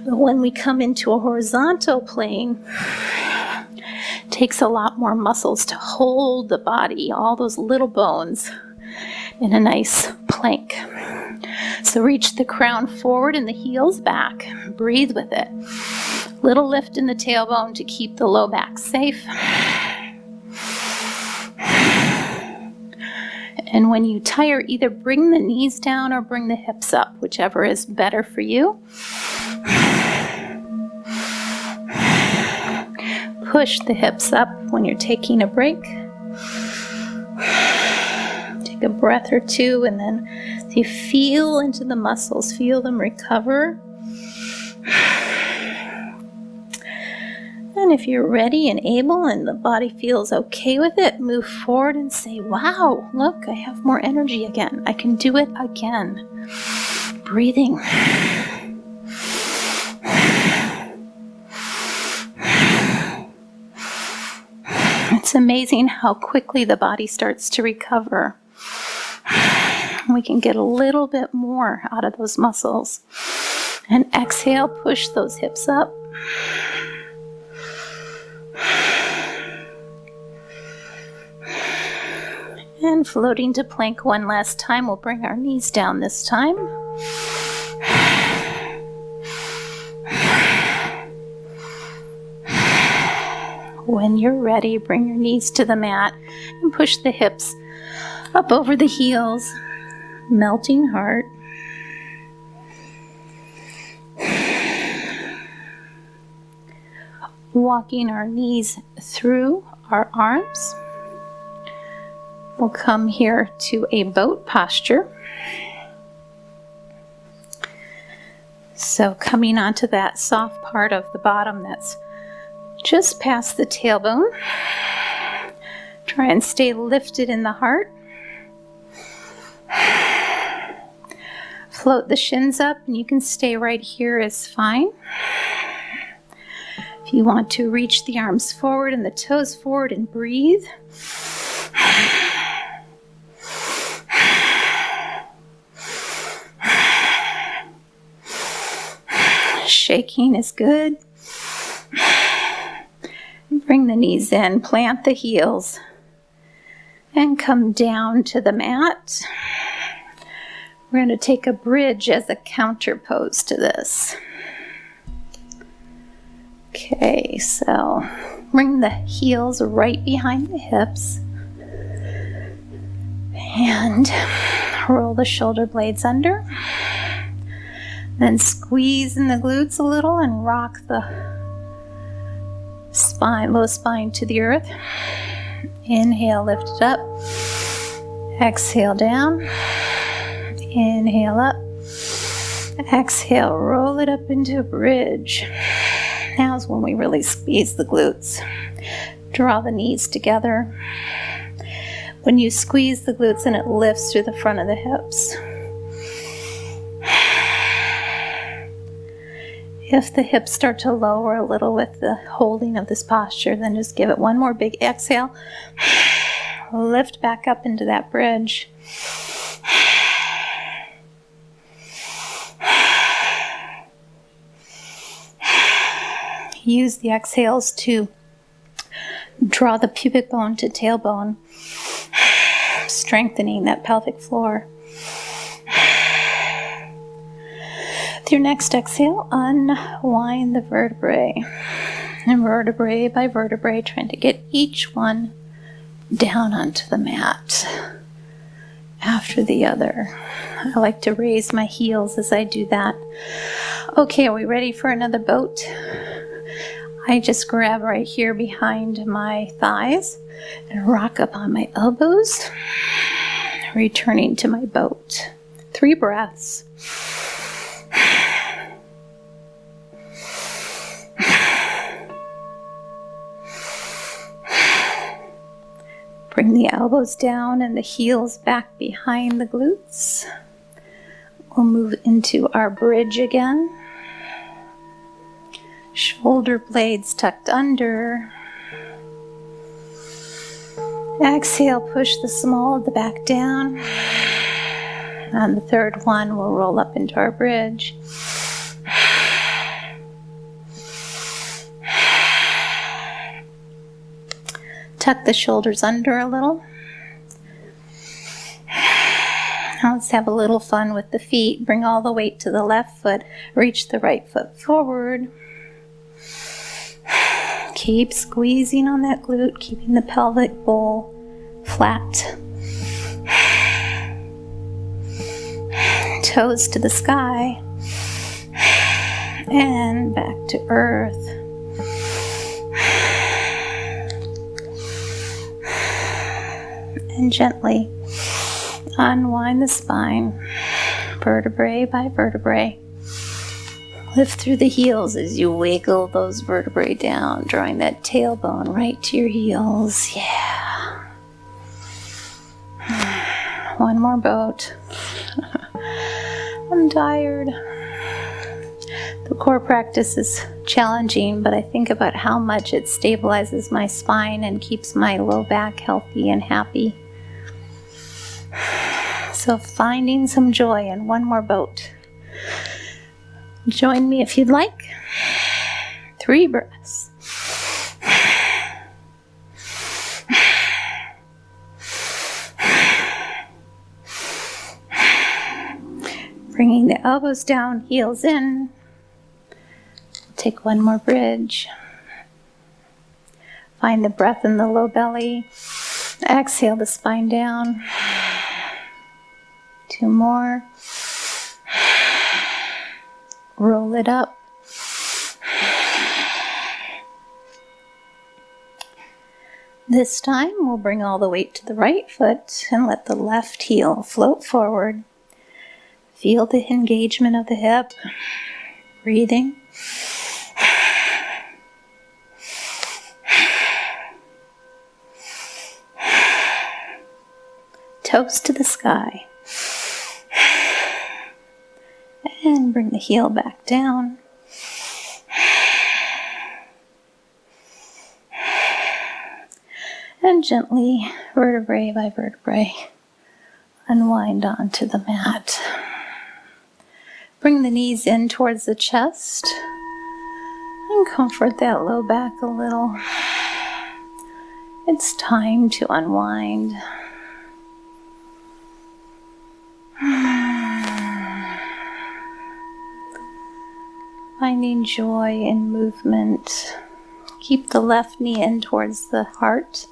But when we come into a horizontal plane, it takes a lot more muscles to hold the body, all those little bones, in a nice plank. So reach the crown forward and the heels back. Breathe with it. Little lift in the tailbone to keep the low back safe. And when you tire, either bring the knees down or bring the hips up, whichever is better for you. Push the hips up when you're taking a break. Take a breath or two, and then as you feel into the muscles, feel them recover. And if you're ready and able and the body feels okay with it, move forward and say, wow, look, I have more energy again. I can do it again. Breathing. It's amazing how quickly the body starts to recover. We can get a little bit more out of those muscles. And exhale, push those hips up. And floating to plank one last time, we'll bring our knees down this time. When you're ready, bring your knees to the mat and push the hips up over the heels. Melting heart. walking our knees through our arms. We'll come here to a boat posture. So coming onto that soft part of the bottom that's just past the tailbone. Try and stay lifted in the heart. Float the shins up, and you can stay right here is fine. If you want to, reach the arms forward and the toes forward and breathe. Shaking is good. Bring the knees in, plant the heels, and come down to the mat. We're going to take a bridge as a counter pose to this. Okay, so bring the heels right behind the hips and roll the shoulder blades under. Then squeeze in the glutes a little and rock the spine, low spine to the earth. Inhale, lift it up. Exhale, down. Inhale up. Exhale, roll it up into a bridge. Now's when we really squeeze the glutes. Draw the knees together. When you squeeze the glutes, and it lifts through the front of the hips. If the hips start to lower a little with the holding of this posture, then just give it one more big exhale. Lift back up into that bridge. Use the exhales to draw the pubic bone to tailbone, strengthening that pelvic floor. With your next exhale, unwind the vertebrae. And vertebrae by vertebrae, trying to get each one down onto the mat after the other. I like to raise my heels as I do that. Okay, are we ready for another boat? I just grab right here behind my thighs and rock up on my elbows, returning to my boat. 3 breaths. Bring the elbows down and the heels back behind the glutes. We'll move into our bridge again. Shoulder blades tucked under. Exhale, push the small of the back down. On the third one, we'll roll up into our bridge. Tuck the shoulders under a little. Now let's have a little fun with the feet. Bring all the weight to the left foot. Reach the right foot forward. Keep squeezing on that glute, keeping the pelvic bowl flat. Toes to the sky. And back to earth. And gently unwind the spine, vertebrae by vertebrae. Lift through the heels as you wiggle those vertebrae down, drawing that tailbone right to your heels. Yeah. One more boat. I'm tired. The core practice is challenging, but I think about how much it stabilizes my spine and keeps my low back healthy and happy. So finding some joy in one more boat. Join me if you'd like. 3 breaths. Bringing the elbows down, heels in. Take one more bridge. Find the breath in the low belly. Exhale the spine down. 2 more. Roll it up. This time we'll bring all the weight to the right foot and let the left heel float forward. Feel the engagement of the hip. Breathing. Toes to the sky. And bring the heel back down. And gently, vertebrae by vertebrae, unwind onto the mat. Bring the knees in towards the chest and comfort that low back a little. It's time to unwind. Finding joy in movement. Keep the left knee in towards the heart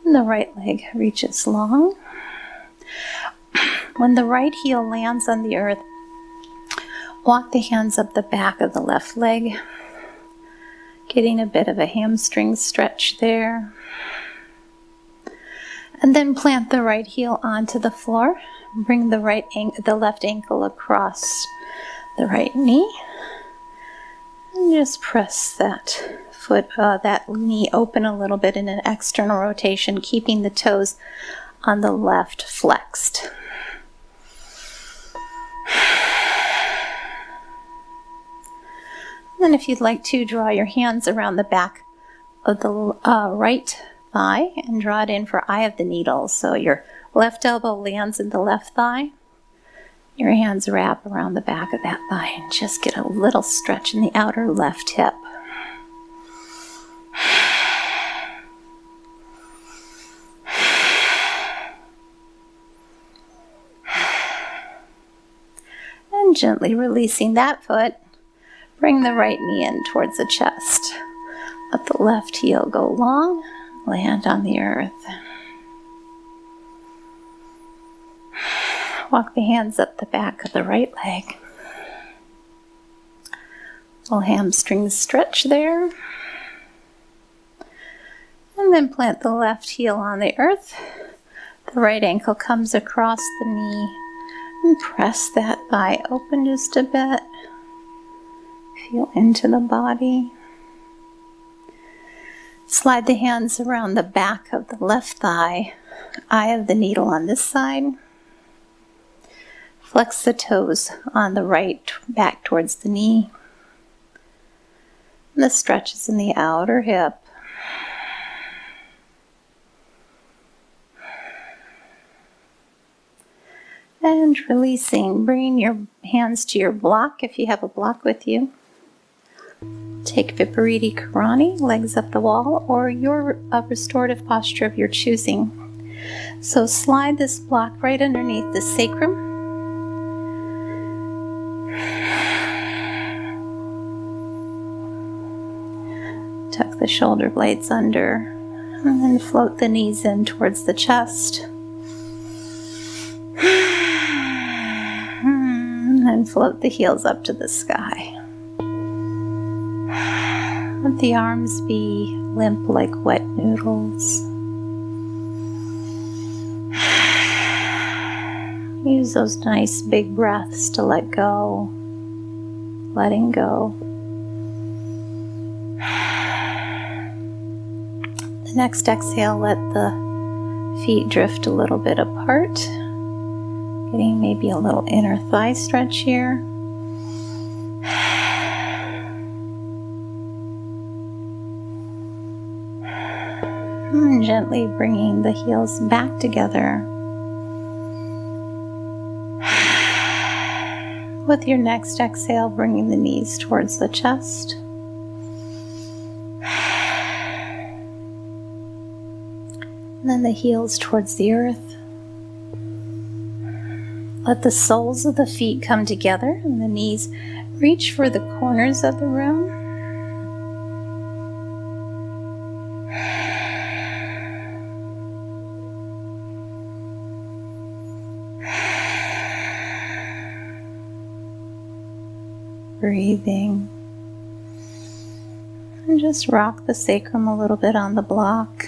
and the right leg reaches long. When the right heel lands on the earth, walk the hands up the back of the left leg, getting a bit of a hamstring stretch there. And then plant the right heel onto the floor. Bring the left ankle across the right knee. And just press that that knee open a little bit in an external rotation, keeping the toes on the left flexed. And then if you'd like to, draw your hands around the back of the right thigh and draw it in for eye of the needle. So your left elbow lands in the left thigh. Your hands wrap around the back of that thigh and just get a little stretch in the outer left hip. And gently releasing that foot, bring the right knee in towards the chest. Let the left heel go long, land on the earth. Walk the hands up the back of the right leg. Little hamstring stretch there. And then plant the left heel on the earth. The right ankle comes across the knee. And press that thigh open just a bit. Feel into the body. Slide the hands around the back of the left thigh. Eye of the needle on this side. Flex the toes on the right, back towards the knee. And the stretches in the outer hip. And releasing, bringing your hands to your block if you have a block with you. Take Vipariti Karani, legs up the wall, or your restorative posture of your choosing. So slide this block right underneath the sacrum. Tuck the shoulder blades under, and then float the knees in towards the chest. And float the heels up to the sky. Let the arms be limp like wet noodles. Use those nice big breaths to let go. Letting go. The next exhale, let the feet drift a little bit apart. Getting maybe a little inner thigh stretch here. And gently bringing the heels back together. With your next exhale, bringing the knees towards the chest. And then the heels towards the earth. Let the soles of the feet come together and the knees reach for the corners of the room. Breathing. And just rock the sacrum a little bit on the block.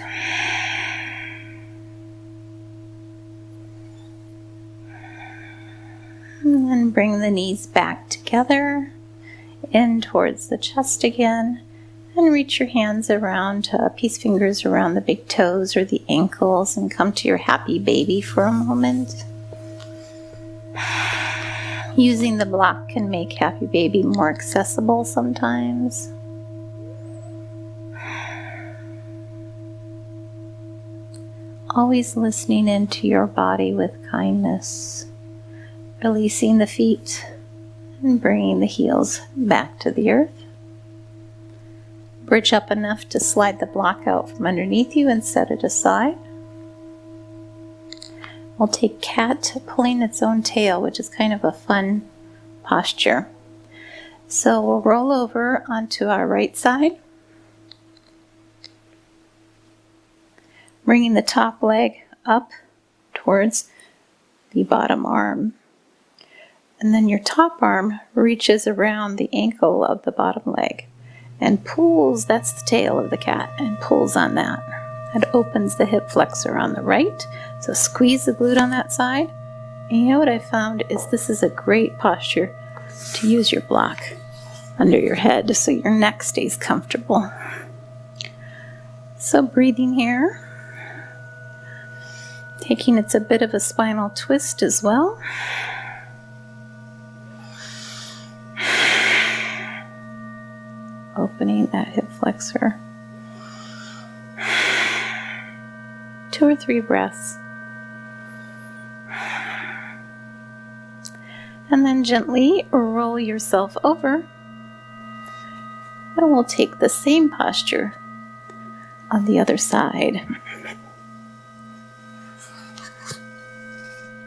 And then bring the knees back together, in towards the chest again, and reach your hands around, peace fingers around the big toes or the ankles, and come to your happy baby for a moment. Using the block can make happy baby more accessible sometimes. Always listening into your body with kindness, releasing the feet and bringing the heels back to the earth. Bridge up enough to slide the block out from underneath you and set it aside. We'll take cat pulling its own tail, which is kind of a fun posture. So we'll roll over onto our right side, bringing the top leg up towards the bottom arm. And then your top arm reaches around the ankle of the bottom leg and pulls, that's the tail of the cat, and pulls on that. That opens the hip flexor on the right. So squeeze the glute on that side. And you know what I found is this is a great posture to use your block under your head so your neck stays comfortable. So breathing here. Taking it's a bit of a spinal twist as well. Opening that hip flexor. 2 or 3 breaths. And then gently roll yourself over. And we'll take the same posture on the other side.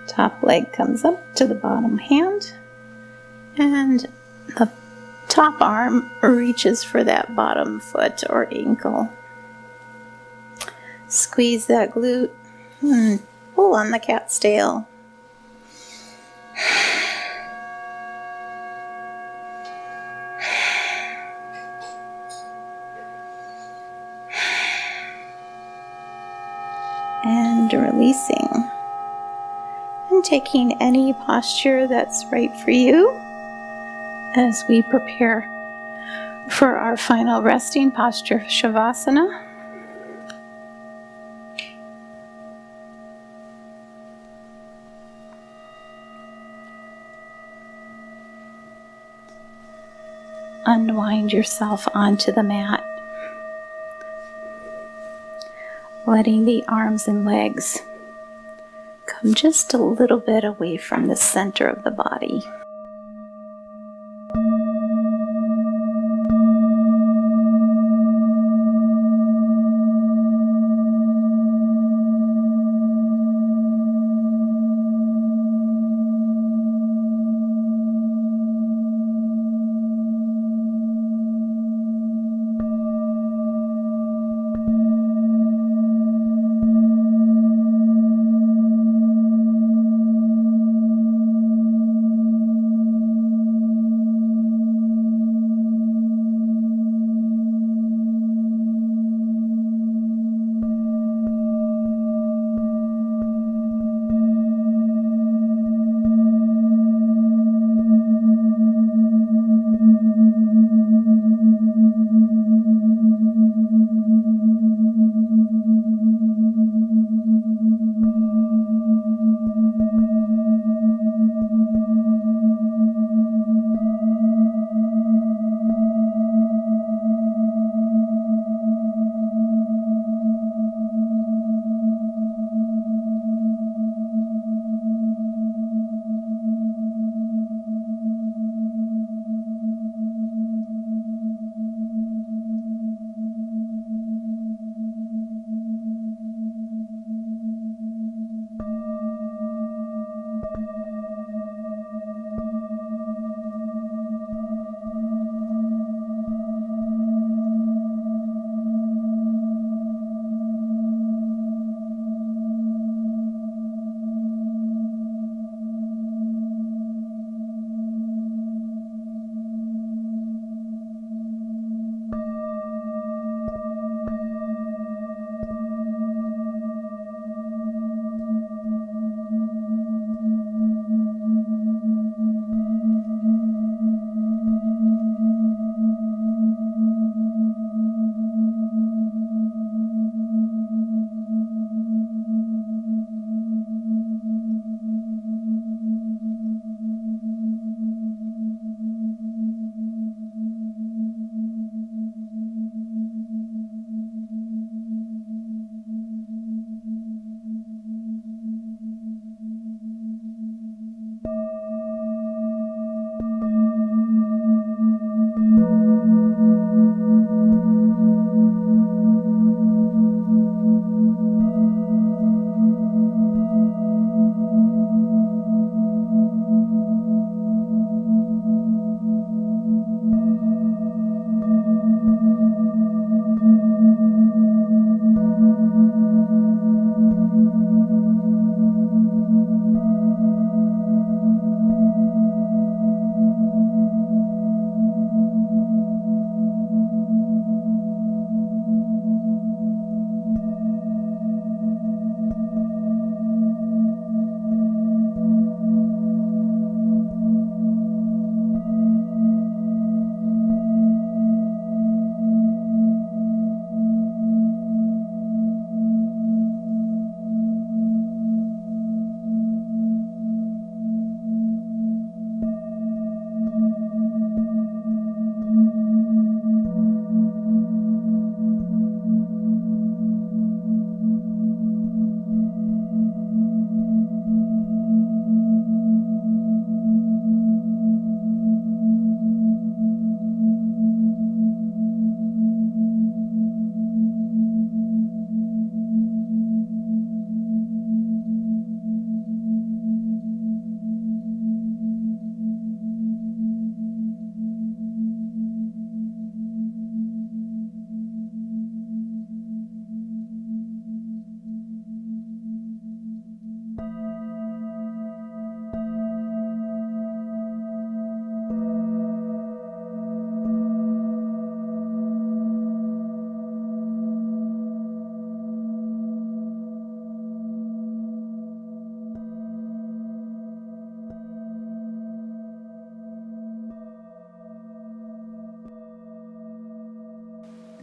Top leg comes up to the bottom hand, and the top arm reaches for that bottom foot or ankle. Squeeze that glute and pull on the cat's tail. And releasing. And taking any posture that's right for you as we prepare for our final resting posture, Shavasana. Unwind yourself onto the mat, letting the arms and legs come just a little bit away from the center of the body.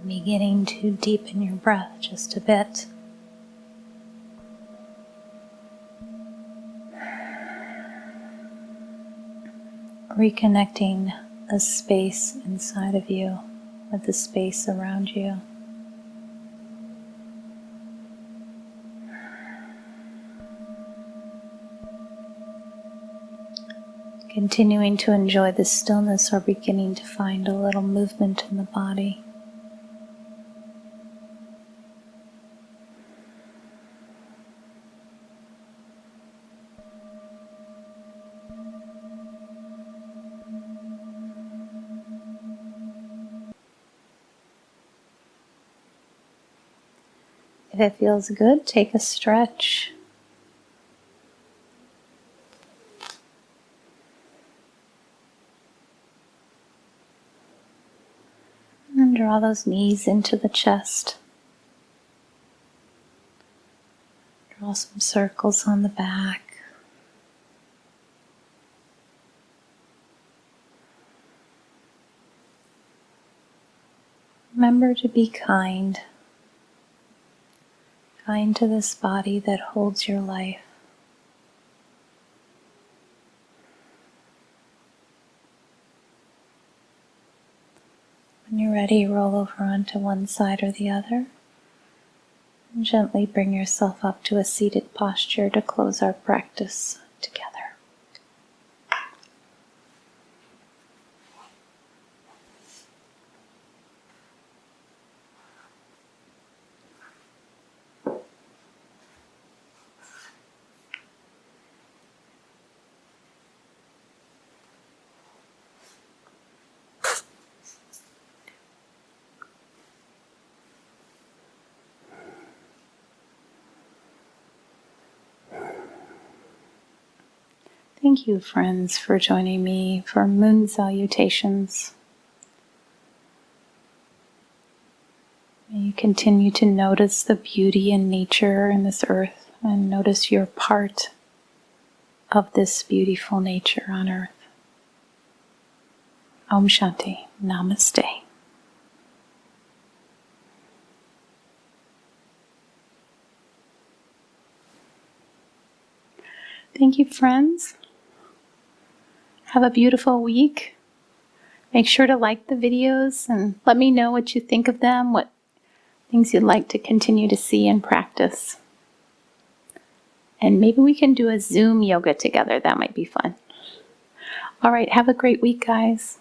Beginning to deepen your breath just a bit. Reconnecting the space inside of you with the space around you. Continuing to enjoy the stillness or beginning to find a little movement in the body. If it feels good, take a stretch. And draw those knees into the chest. Draw some circles on the back. Remember to be kind. Kind to this body that holds your life. When you're ready, roll over onto one side or the other. And gently bring yourself up to a seated posture to close our practice together. Thank you, friends, for joining me for Moon Salutations. May you continue to notice the beauty in nature and this earth, and notice your part of this beautiful nature on earth. Om Shanti. Namaste. Thank you, friends. Have a beautiful week. Make sure to like the videos and let me know what you think of them, what things you'd like to continue to see and practice. And maybe we can do a Zoom yoga together. That might be fun. All right, have a great week, guys.